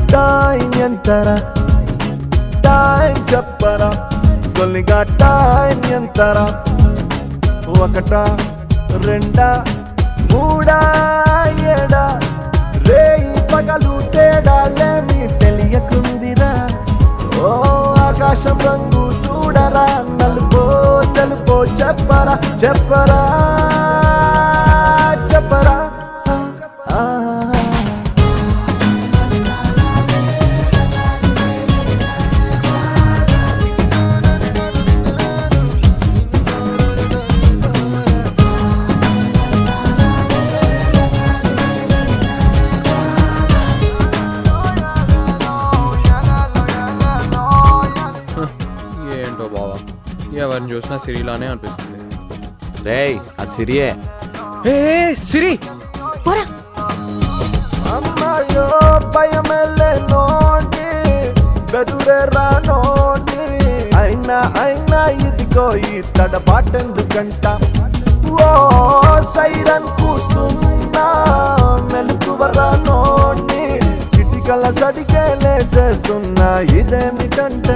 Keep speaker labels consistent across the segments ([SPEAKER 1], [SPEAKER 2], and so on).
[SPEAKER 1] Time entera time చెప్పరా గొల్లిగా time entera ఒకటా రెండా మూడా ఏడా రేయి పగలు తేడాలేమి తెలియకుందిరా ఓ ఆకాశం రంగు చూడరా నలుపో తెలుపో చెప్పరా చెప్పరా చెప్పరా
[SPEAKER 2] ఏంటో బావా ఎవరిని చూసినా సిరిలానే అనిపిస్తుంది.
[SPEAKER 3] రేయ్ అది సిరియే.
[SPEAKER 2] ఏ సిరి
[SPEAKER 4] పోరా.
[SPEAKER 1] అమ్మాయో భయమెల్లే నోటి బెదురే రానోటి అయినా ఇదిగో ఈ తడబాటెందుకంట ఓ సైరన్ కూస్తున్నా మెలుకువరా నోటి చిటికల సడికేలే చేస్తున్నా ఇదేమిటంట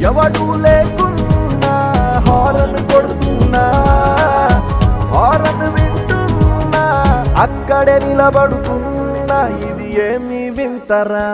[SPEAKER 1] ఎవడు లేకున్నా హారన్ కొడుతున్నా హారన్ వింటున్నా అక్కడే నిలబడుతున్నా ఇది ఏమి వింతరా.